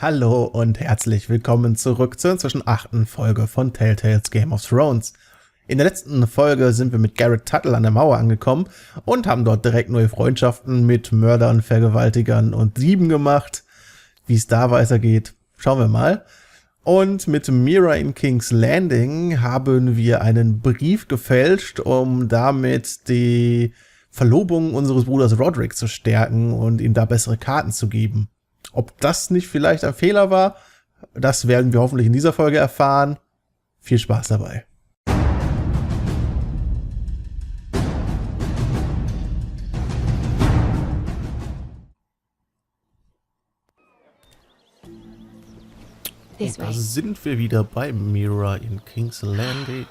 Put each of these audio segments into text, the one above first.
Hallo und herzlich willkommen zurück zur inzwischen 8. Folge von Telltales Game of Thrones. In der letzten Folge sind wir mit Garrett Tuttle an der Mauer angekommen und haben dort direkt neue Freundschaften mit Mördern, Vergewaltigern und Dieben gemacht. Wie es da weitergeht, schauen wir mal. Und mit Mira in King's Landing haben wir einen Brief gefälscht, um damit die Verlobung unseres Bruders Rodricks zu stärken und ihm da bessere Karten zu geben. Ob das nicht vielleicht ein Fehler war, das werden wir hoffentlich in dieser Folge erfahren. Viel Spaß dabei. Da sind wir wieder bei Mira in King's Landing.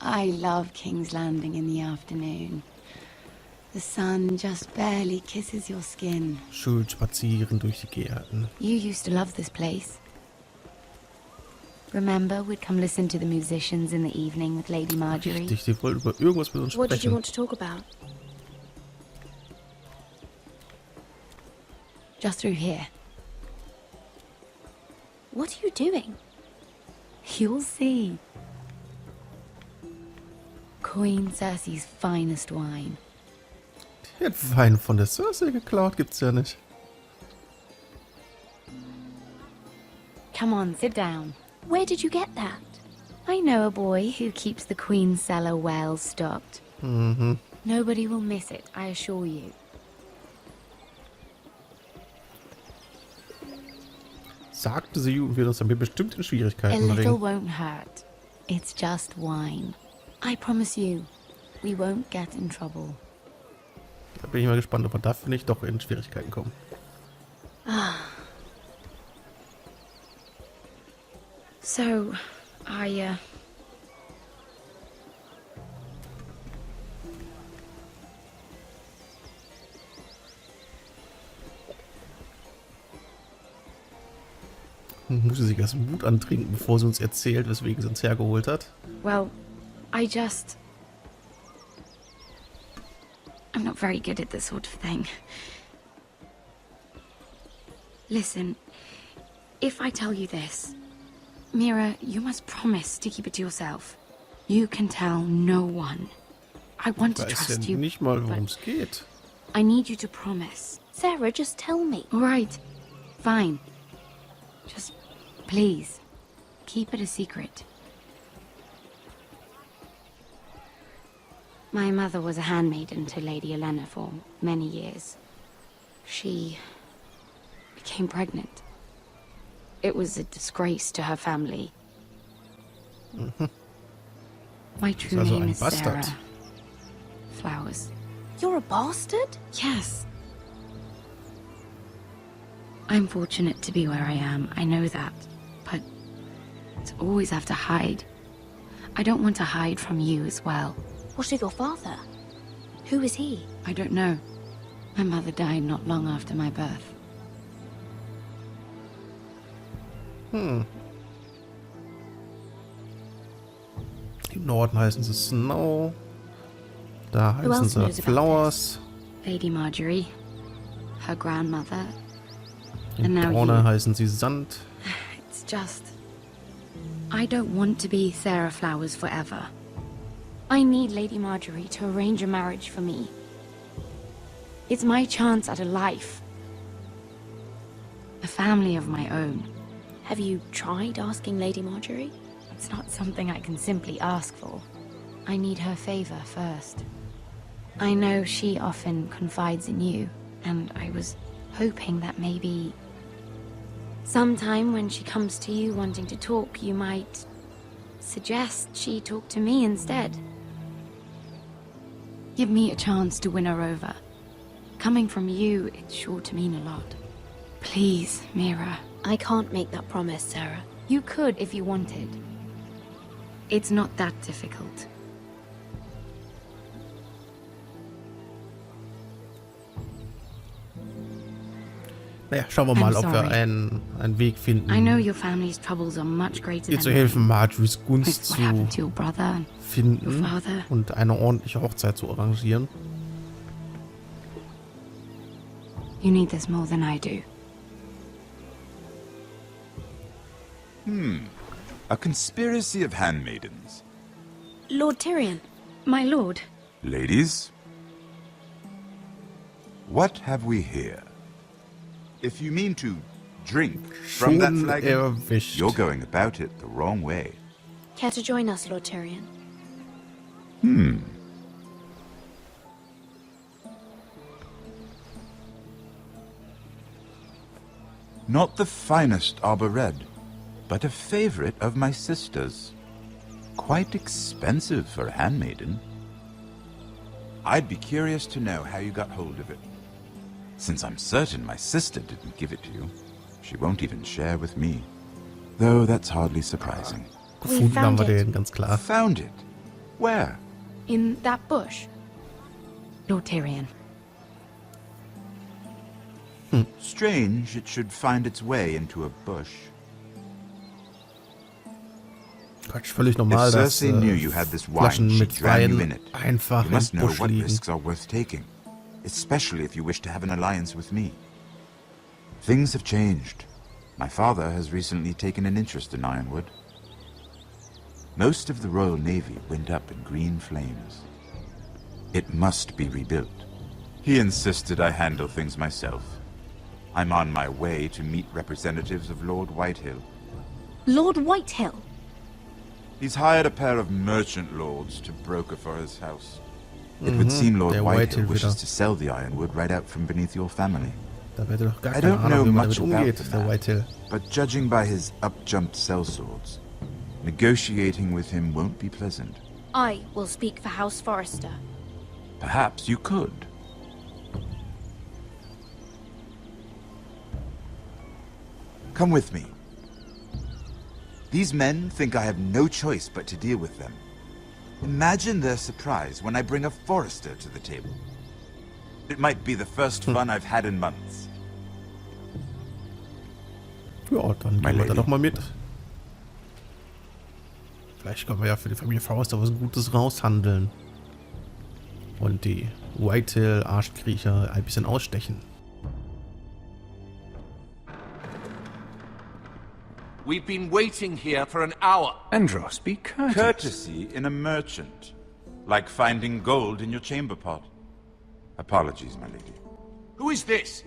I love King's Landing in the afternoon. The sun just barely kisses your skin. Schön spazieren durch die Gärten. You used to love this place. Remember, we'd come listen to the musicians in the evening with Lady Marjorie. Richtig, die wollten über irgendwas mit uns What did you sprechen. want to talk about? Just through here. What are you doing? You'll see. Queen Cersei's finest wine. Die hat Wein von der Cersei geklaut, gibt's ja nicht. Come on, sit down. Where did you get that? I know a boy who keeps the Queen's cellar well stocked. Nobody will miss it, I assure you. Sagte sie und wird uns damit bestimmt in A Schwierigkeiten little bringen. won't hurt. It's just wine. I promise you, we won't get in trouble. Da bin ich mal gespannt, ob wir dafür nicht doch in Schwierigkeiten kommen. So, Muss sie sich erst Mut antrinken, bevor sie uns erzählt, weswegen sie uns hergeholt hat. well, I'm not very good at this sort of thing. Listen, if I tell you this, Mira, you must promise to keep it to yourself. You can tell no one. I want to Weiß trust ja you, nicht mal, worum but es geht. I need you to promise. Sarah, just tell me. All right, fine. Just please, keep it a secret. My mother was a handmaiden to Lady Olenna for many years. She became pregnant. It was a disgrace to her family. My true also name ein is Bastard. Sarah Flowers. You're a bastard? Yes. I'm fortunate to be where I am, I know that. But to always have to hide. I don't want to hide from you as well. What of your father? Who is he? I don't know. My mother died not long after my birth. Im Norden heißen sie Snow. Da Who heißen else sie knows about Flowers. Lady Marjorie, her grandmother. Im And now Brauner you. heißen sie Sand. It's just... I don't want to be Sarah Flowers forever. I need Lady Marjorie to arrange a marriage for me. It's my chance at a life. A family of my own. Have you tried asking Lady Marjorie? It's not something I can simply ask for. I need her favor first. I know she often confides in you, and I was hoping that maybe sometime when she comes to you wanting to talk, you might suggest she talk to me instead. Give me a chance to win her over. Coming from you, it's sure to mean a lot. Please, Mira. I can't make that promise, Sarah. You could if you wanted. It's not that difficult. Naja, schauen wir mal, I'm ob wir sorry. einen Weg finden, I know your family's troubles are much greater ihr than zu helfen, Marjories with Gunst what zu happened to your brother and your finden father. und eine ordentliche Hochzeit zu arrangieren. You need this more than I do. A conspiracy of handmaidens. Lord Tyrion. My lord. Ladies, what have we here? If you mean to drink from that Schon flagon, erwischt. you're going about it the wrong way. Care to join us, Lord Tyrion? Not the finest arbor red, but a favorite of my sister's. Quite expensive for a handmaiden. I'd be curious to know how you got hold of it. Since I'm certain my sister didn't give it to you, she won't even share with me. Though that's hardly surprising. Gefunden haben found wir it. den, ganz klar. Found it? Where? In that bush. Lord Tyrion. Strange it should find its way into a bush. Quatsch, völlig normal, If dass Cersei knew you had this wine, Flaschen she mit drowned you Wein in it. einfach You im must know Busch what liegen. risks are worth taking, especially if you wish to have an alliance with me. Things have changed. My father has recently taken an interest in Ironwood. Most of the Royal Navy went up in green flames. It must be rebuilt. He insisted I handle things myself. I'm on my way to meet representatives of Lord Whitehill. Lord Whitehill? He's hired a pair of merchant lords to broker for his house. It would seem Lord der Whitehill Whitehill wishes wieder. to sell the ironwood right out from beneath your family. Da wird er doch gar I keine don't know Ahnung, wie man much damit about umgeht, the der man, Whitehill. but judging by his up-jumped sellswords, negotiating with him won't be pleasant. I will speak for House Forrester. Perhaps you could. Come with me. These men think I have no choice but to deal with them. Imagine their surprise when I bring a Forrester to the table. It might be the first fun I've had in months. Ja, dann My gehen wir da lady. doch mal mit. Vielleicht können wir ja für die Familie Forrester was Gutes raushandeln. Und die Whitehill-Arschkriecher ein bisschen ausstechen. We've been waiting here for an hour. Andros, be courteous. Courtesy in a merchant. Like finding gold in your chamber pot. Apologies, my lady. Who is this?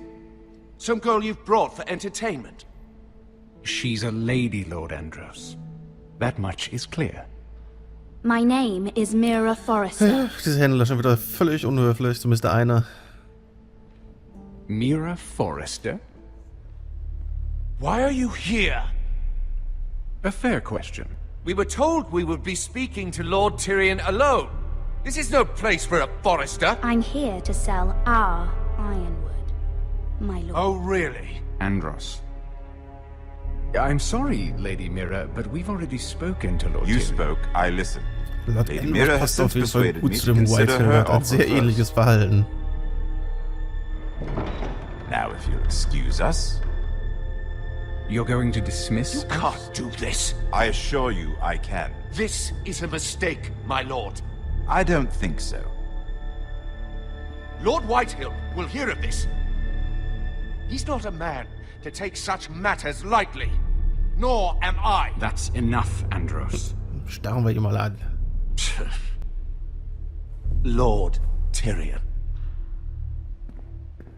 Some girl you've brought for entertainment? She's a lady, Lord Andros. That much is clear. My name is Mira Forrester. Diese Händler schon wieder völlig unhöflich, zumindest der eine. Mira Forrester? Why are you here? A fair question. We were told we would be speaking to Lord Tyrion alone. This is no place for a Forrester. I'm here to sell our ironwood, my lord. Oh, really? Andros. I'm sorry, Lady Mira, but we've already spoken to Lord You Tyrion. spoke, I listened. Lord Lady Andros Mira has passt auf since jeden Fall persuaded gut me zu to dem consider Whitehill. her Er hat ein offer sehr ähnliches Verhalten. Now, if you'll excuse us, You're going to dismiss You can't do this. I assure you I can. This is a mistake, my lord. I don't think so. Lord Whitehill will hear of this. He's not a man to take such matters lightly. Nor am I. That's enough, Andros. Starren wir ihn mal an. Lord Tyrion.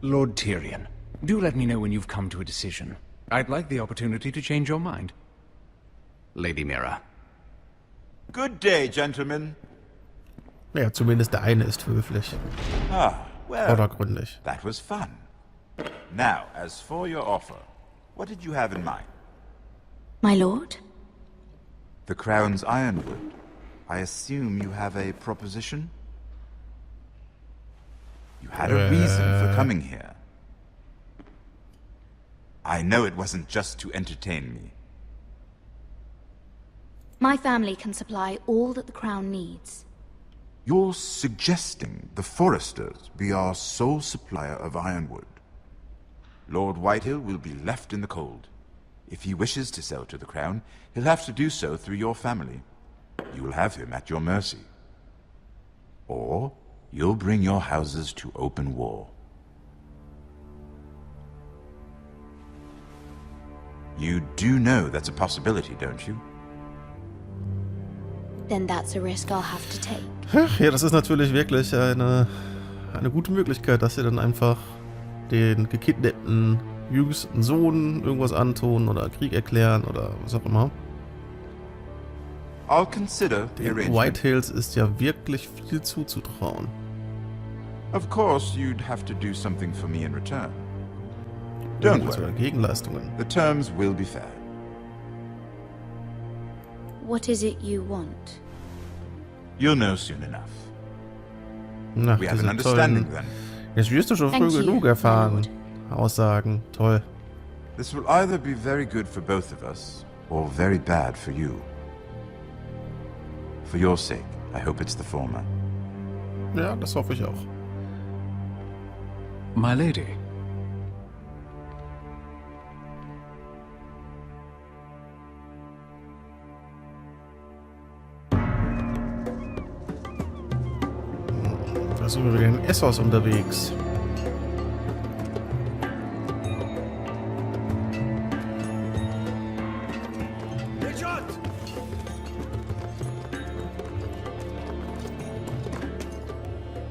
Lord Tyrion, do let me know when you've come to a decision. I'd like the opportunity to change your mind. Lady Mira. Good day, gentlemen. Naja, zumindest der eine ist höflich. Well, Vordergründig. that was fun. Now, as for your offer, what did you have in mind? My lord? The Crown's ironwood. I assume you have a proposition? You had a reason for coming here. I know it wasn't just to entertain me. My family can supply all that the crown needs. You're suggesting the Foresters be our sole supplier of ironwood. Lord Whitehill will be left in the cold. If he wishes to sell to the Crown, he'll have to do so through your family. You'll have him at your mercy. Or you'll bring your houses to open war. You do know that's a possibility, don't you? Then that's a risk I'll have to take. Ja, das ist natürlich wirklich eine gute Möglichkeit, dass sie dann einfach den gekidnappten jüngsten Sohn irgendwas antun oder Krieg erklären oder was auch immer. I'll consider the Den arrangement. Whitehills ist ja wirklich viel zuzutrauen. Of course, you'd have to do something for me in return. Don't Irgendwas oder worry. Gegenleistungen. The terms will be fair. What is it you want? You'll know soon enough. Na, We have an diese understanding tollen, then. jetzt wirst du schon früh Thank you, genug my erfahren. lord. Aussagen, toll. This will either be very good for both of us, or very bad for you. For your sake, I hope it's the former. Ja, das hoffe ich auch. My lady. Da sind wir wieder in Essos unterwegs.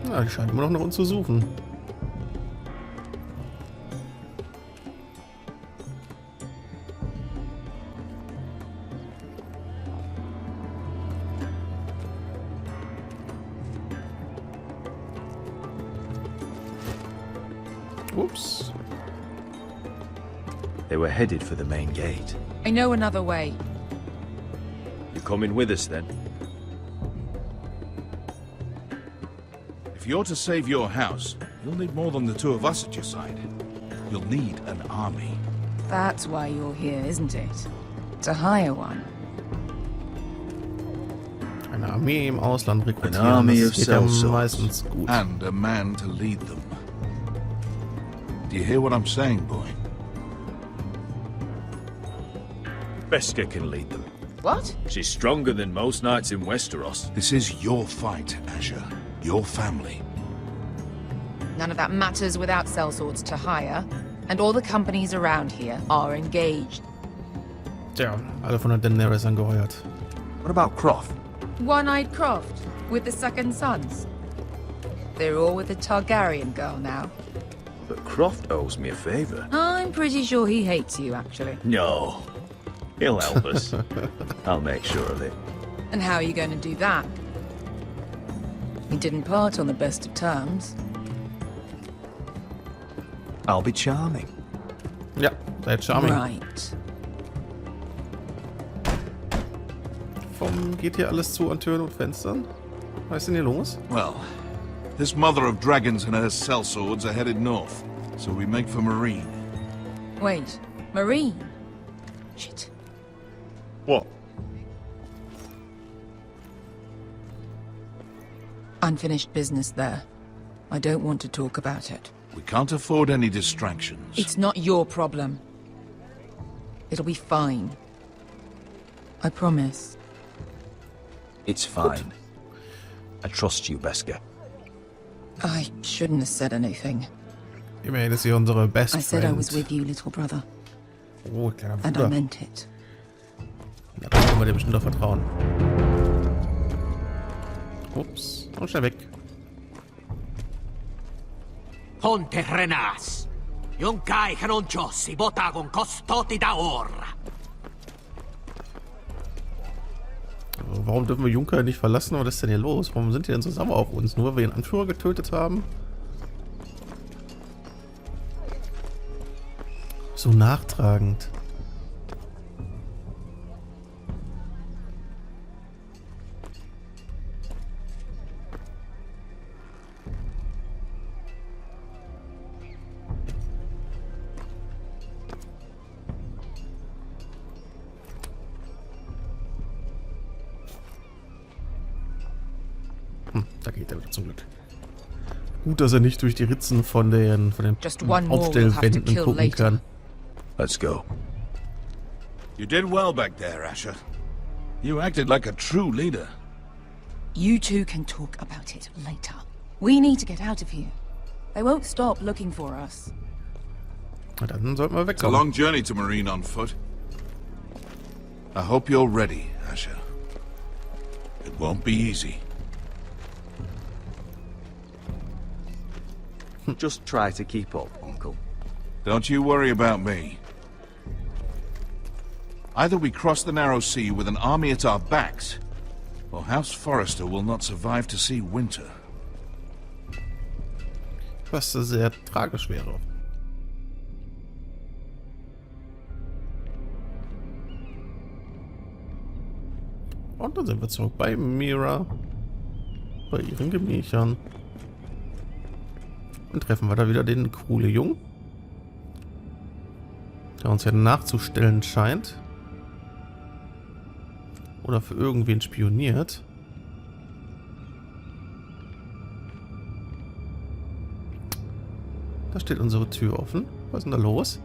Ja, die scheint immer noch nach uns zu suchen. Ups. They were headed for the main gate. I know another way. You coming with us then? If you're to save your house, you'll need more than the two of us at your side. You'll need an army. That's why you're here, isn't it? To hire one. Eine Armee im Ausland rekrutieren, army das of geht ja sellswords. meistens gut. And a man to lead them. Do you hear what I'm saying, boy? Beska can lead them. What? She's stronger than most knights in Westeros. This is your fight, Asher. Your family. None of that matters without sellswords to hire. And all the companies around here are engaged. Tja, alle von der Daenerys angeheuert. What about Croft? One-eyed Croft, with the second sons. They're all with the Targaryen girl now. But Croft owes me a favor. I'm pretty sure he hates you, actually. No. He'll help us. I'll make sure of it. And how are you going to do that? We didn't part on the best of terms. I'll be charming. Ja, seid charming. Right. Warum geht hier alles zu an Türen und Fenstern? Was ist denn hier los? Well, this mother of dragons and her sellswords are headed north, so we make for Marine. Wait, Marine? Shit. What? Unfinished business there. I don't want to talk about it. We can't afford any distractions. It's not your problem. It'll be fine. I promise. It's fine. I trust you, Beska. I shouldn't have said anything. Immerhin ist sie unsere Best I said I was Friend. with you, little brother. Oh, kleiner And I Bruder. meant it. Da können wir dir bestimmt doch vertrauen. Ups, und schnell weg. Ponte Renas. Yung kai kanonchos ibotagon kostoti da ora. Warum dürfen wir Junker nicht verlassen? Was ist denn hier los? Warum sind die denn so sauer auf uns? Nur weil wir den Anführer getötet haben? So nachtragend. Da geht er wieder zum Glück. Gut, dass er nicht durch die Ritzen von den Just one more we'll have to Aufstellwänden kill gucken later. kann. Let's go. You did well back there, Asher. You acted like a true leader. You two can talk about it later. We need to get out of here. They won't stop looking for us. Na, dann sollten wir It's a wegkommen. long journey to Marine on foot. I hope you're ready, Asher. It won't be easy. Just try to keep up, Uncle. Don't you worry about me. Either we cross the narrow sea with an army at our backs, or House Forrester will not survive to see winter. Was sehr tragisch wäre. Und dann sind wir zurück bei Mira. Bei ihren Gemächern. Und treffen wir da wieder den coole Jungen. Der uns ja nachzustellen scheint. Oder für irgendwen spioniert. Da steht unsere Tür offen. Was ist denn da los?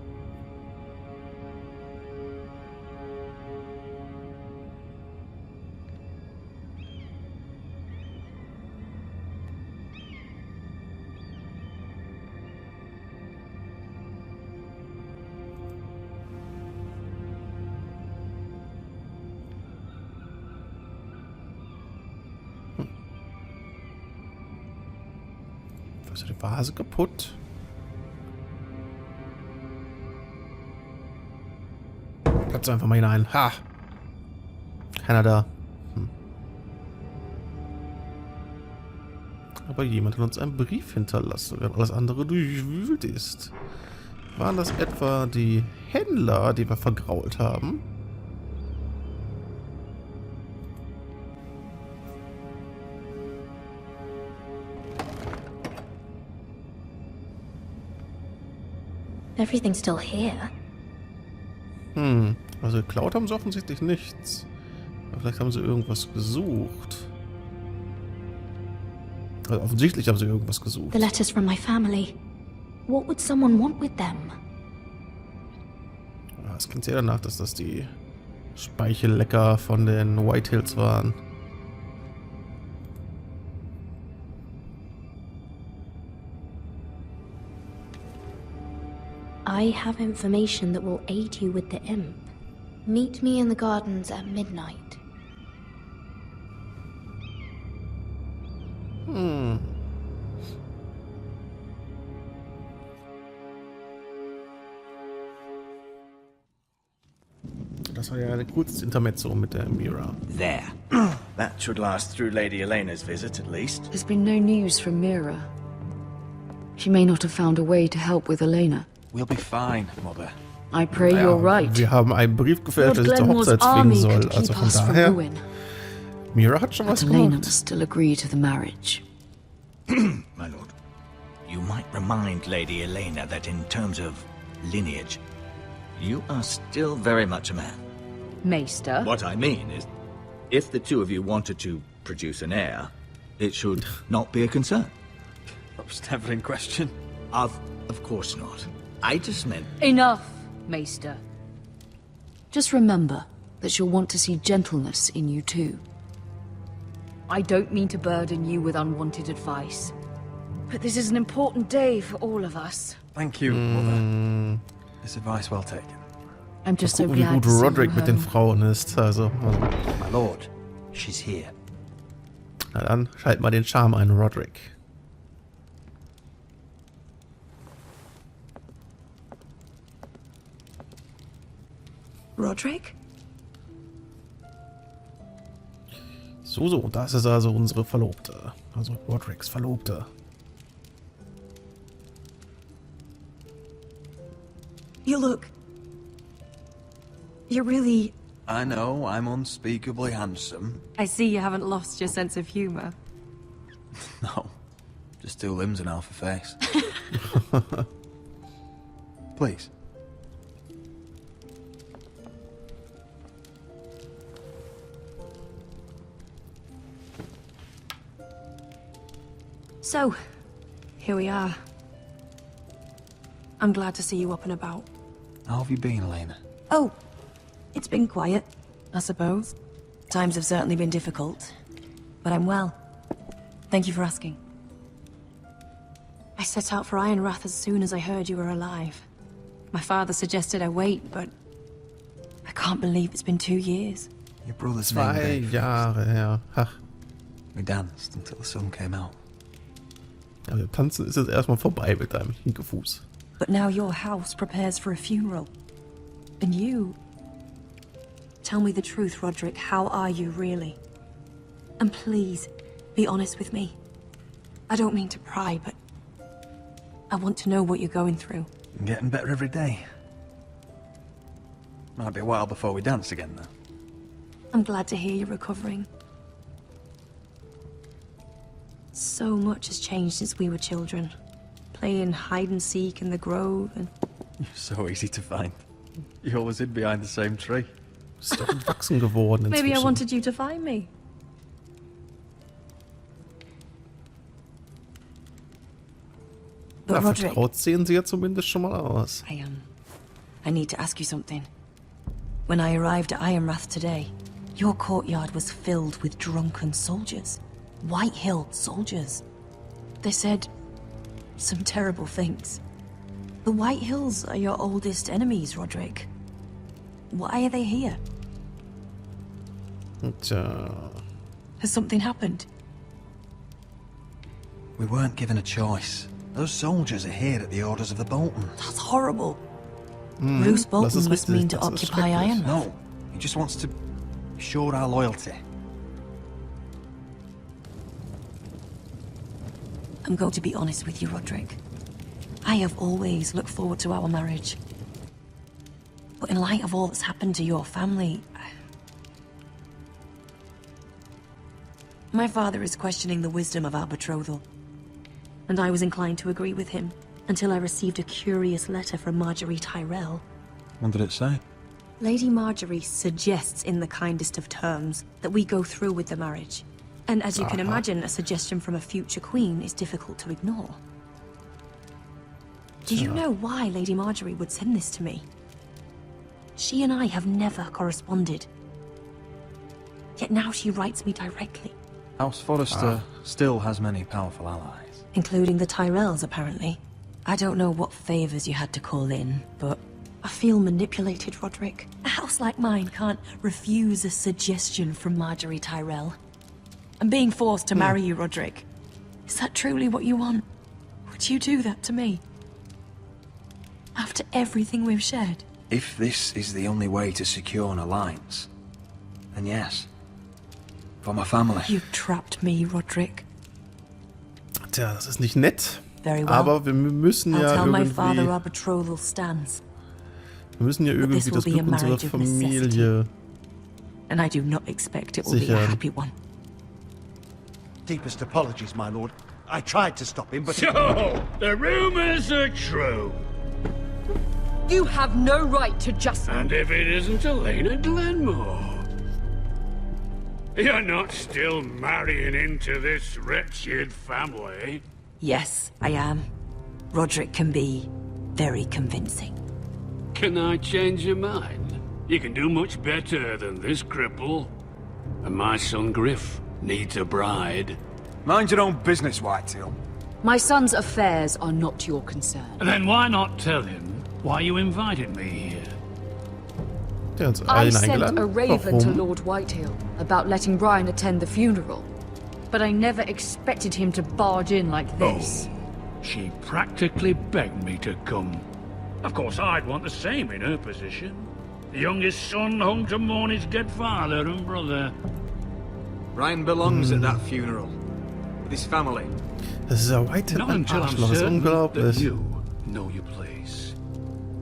Ist die Vase kaputt? Platz einfach mal hinein. Ha! Keiner da. Aber jemand hat uns einen Brief hinterlassen, während alles andere durchwühlt ist. Waren das etwa die Händler, die wir vergrault haben? Everything's still here. Also geklaut haben sie offensichtlich nichts. Aber vielleicht haben sie irgendwas gesucht. Also offensichtlich haben sie irgendwas gesucht. The letters from my family. What would someone want with them? Es klingt sehr danach, dass das die Speichellecker von den Whitehills waren. I have information that will aid you with the imp. Meet me in the gardens at midnight. Das war ja ein kurzes Intermezzo mit der Mira. There. That should last through Lady Elena's visit, at least. There's been no news from Mira. She may not have found a way to help with Elena. We'll be fine, Mother. I pray you're right. Wir haben einen Brief gefälscht, der sich zur Hochzeit zwingen soll. Also von daher, Mira hat schon was Elena gemacht. must still agree to the marriage. My lord, you might remind Lady Elena that in terms of lineage, you are still very much a man. Maester? What I mean is, if the two of you wanted to produce an heir, it should not be a concern. That was never in question. Of course not. I just meant... Enough, Maester. Just remember that she'll want to see gentleness in you too. I don't mean to burden you with unwanted advice, but this is an important day for all of us. Thank you, Mother. This advice well taken. I'm just so Gucken, wie glad gut to see Roderick you mit den home. Frauen ist. Also, My lord, she's here. na dann schalt mal den Charme ein, Roderick. Roderick? So, und das ist also unsere Verlobte. Also Rodricks Verlobte. You look... You're really... I know, I'm unspeakably handsome. I see you haven't lost your sense of humor. No, just two limbs and half a face. Please. So, here we are. I'm glad to see you up and about. How have you been, Elena? Oh, it's been quiet, I suppose. Times have certainly been difficult, but I'm well. Thank you for asking. I set out for Ironrath as soon as I heard you were alive. My father suggested I wait, but I can't believe it's been 2 years. Your brother's 2 name, Dave. Jahre her. Ach. We danced until the sun came out. Ja, wir tanzen ist jetzt erstmal vorbei mit deinem Hinkefuß. But now your house prepares for a funeral. And you... Tell me the truth, Roderick. How are you, really? And please, be honest with me. I don't mean to pry, but... I want to know what you're going through. I'm getting better every day. Might be a while before we dance again, though. I'm glad to hear you're recovering. So much has changed since we were children. Playing hide and seek in the grove and... You're so easy to find. You always hid behind the same tree. Ist doch entwachsen geworden inzwischen. Maybe I wanted you to find me. But Roderick, vertraut sehen sie ja zumindest schon mal aus. I need to ask you something. When I arrived at Ironrath today, your courtyard was filled with drunken soldiers. White Hill soldiers. They said some terrible things. The White Hills are your oldest enemies, Roderick. Why are they here? Tja. Has something happened? We weren't given a choice. Those soldiers are here at the orders of the Boltons. That's horrible. Bruce Bolton must mean to occupy Ironrath. No, he just wants to assure our loyalty. I'm going to be honest with you, Roderick. I have always looked forward to our marriage. But in light of all that's happened to your family... My father is questioning the wisdom of our betrothal. And I was inclined to agree with him, until I received a curious letter from Marjorie Tyrell. What did it say? Lady Marjorie suggests in the kindest of terms that we go through with the marriage. And as you can imagine, a suggestion from a future queen is difficult to ignore. Do you know why Lady Marjorie would send this to me? She and I have never corresponded. Yet now she writes me directly. House Forrester still has many powerful allies. Including the Tyrells, apparently. I don't know what favors you had to call in, but I feel manipulated, Roderick. A house like mine can't refuse a suggestion from Marjorie Tyrell. I'm being forced to marry you, Roderick. Is that truly what you want? Would you do that to me? After everything we've shared? If this is the only way to secure an alliance, then yes. For my family. You trapped me, Roderick. Tja, das ist nicht nett. Very well. Aber wir müssen ja tell my father irgendwie... our betrothal stands. Wir müssen ja irgendwie das Glück unserer Familie And I do not expect it will be a happy one. Deepest apologies, my lord. I tried to stop him, but... So, the rumors are true. You have no right to just... And if it isn't Elena Glenmore? You're not still marrying into this wretched family? Yes, I am. Roderick can be very convincing. Can I change your mind? You can do much better than this cripple. And my son Griff needs a bride. Mind your own business, Whitehill. My son's affairs are not your concern. Then why not tell him why you invited me here? I sent a raven to Lord Whitehill about letting Brian attend the funeral. But I never expected him to barge in like this. Oh, she practically begged me to come. Of course, I'd want the same in her position. The youngest son home to mourn his dead father and brother. Brian belongs at that funeral. With his family. Das ist ja Whitehill Not ein until I'm Arschloch, das ist certain that unglaublich. you know your place.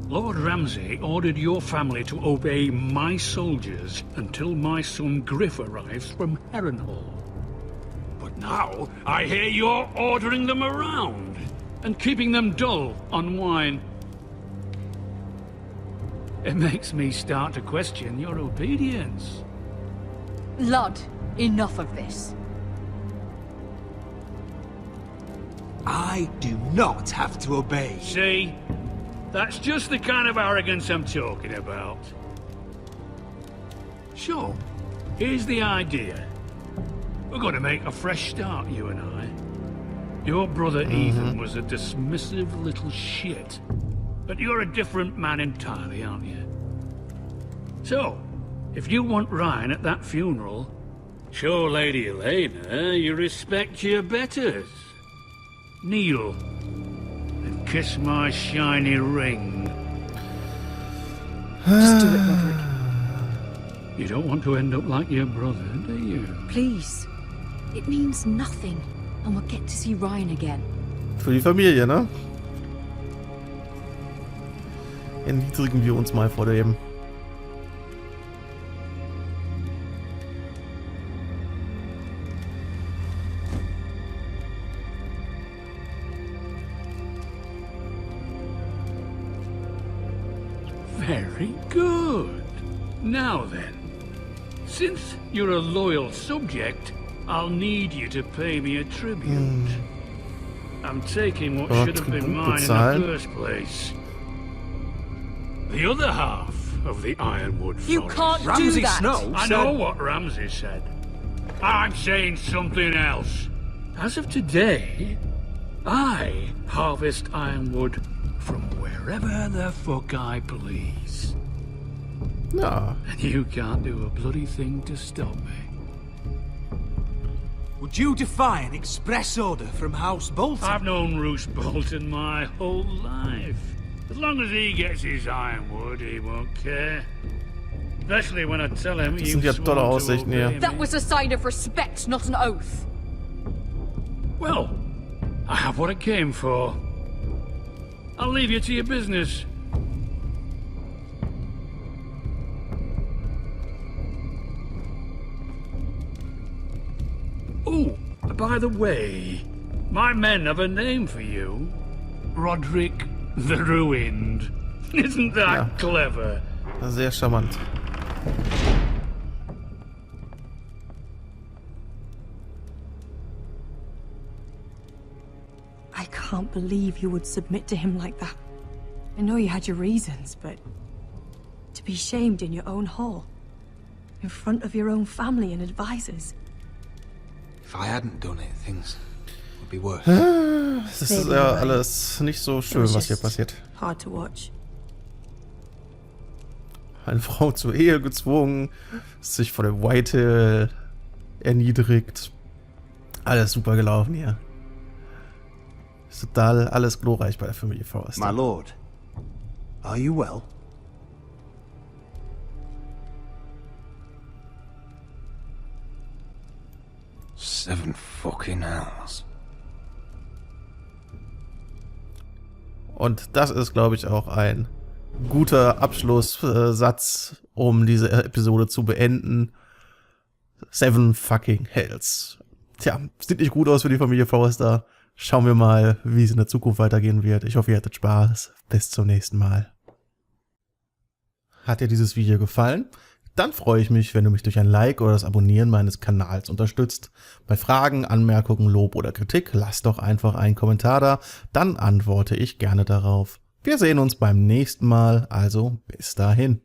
Lord Ramsay ordered your family to obey my soldiers until my son Griff arrives from Harrenhal. But now, I hear you're ordering them around and keeping them dull on wine. It makes me start to question your obedience. Lud, enough of this. I do not have to obey. See? That's just the kind of arrogance I'm talking about. So, here's the idea. We're going to make a fresh start, you and I. Your brother Ethan was a dismissive little shit. But you're a different man entirely, aren't you? So, if you want Ryan at that funeral, show Lady Elena you respect your betters. Kneel and kiss my shiny ring. Just do it, Roderick. You don't want to end up like your brother, do you? Please. It means nothing, and we'll get to see Ryan again. Für die Familie, ne? Erniedrigen wir uns mal vor dem. Very good. Now then, since you're a loyal subject, I'll need you to pay me a tribute. I'm taking what should have been mine in the first place. The other half of the Ironwood Forest. You can't do that! I know what Ramsay said. I'm saying something else. As of today, I harvest Ironwood from wherever the fuck I please. Ja. And you can't do a bloody thing to stop me. Would you defy an express order from House Bolton? I've known Roose Bolton my whole life. As long as he gets his ironwood, he won't care. Especially when I tell him Das sind ja tolle Aussichten hier. That was a sign of respect, not an oath. Well, I have what I came for. I'll leave you to your business. Oh, by the way, my men have a name for you. Roderick the Ruined. Isn't that clever? Sehr charmant. I can't believe you would submit to him like that. I know you had your reasons, but to be shamed in your own hall, in front of your own family and advisors. If I hadn't done it, things would be worse. Das ist ja alles nicht so schön, was hier passiert. Hard to watch. Eine Frau zur Ehe gezwungen, sich vor dem Whitehill erniedrigt. Alles super gelaufen hier. Ist total alles glorreich bei der Familie Forrester. My lord, are you well? Seven fucking hells. Und das ist, glaube ich, auch ein guter Abschlusssatz, um diese Episode zu beenden. Seven fucking hells. Tja, sieht nicht gut aus für die Familie Forrester. Schauen wir mal, wie es in der Zukunft weitergehen wird. Ich hoffe, ihr hattet Spaß. Bis zum nächsten Mal. Hat dir dieses Video gefallen? Dann freue ich mich, wenn du mich durch ein Like oder das Abonnieren meines Kanals unterstützt. Bei Fragen, Anmerkungen, Lob oder Kritik, lass doch einfach einen Kommentar da, dann antworte ich gerne darauf. Wir sehen uns beim nächsten Mal, also bis dahin.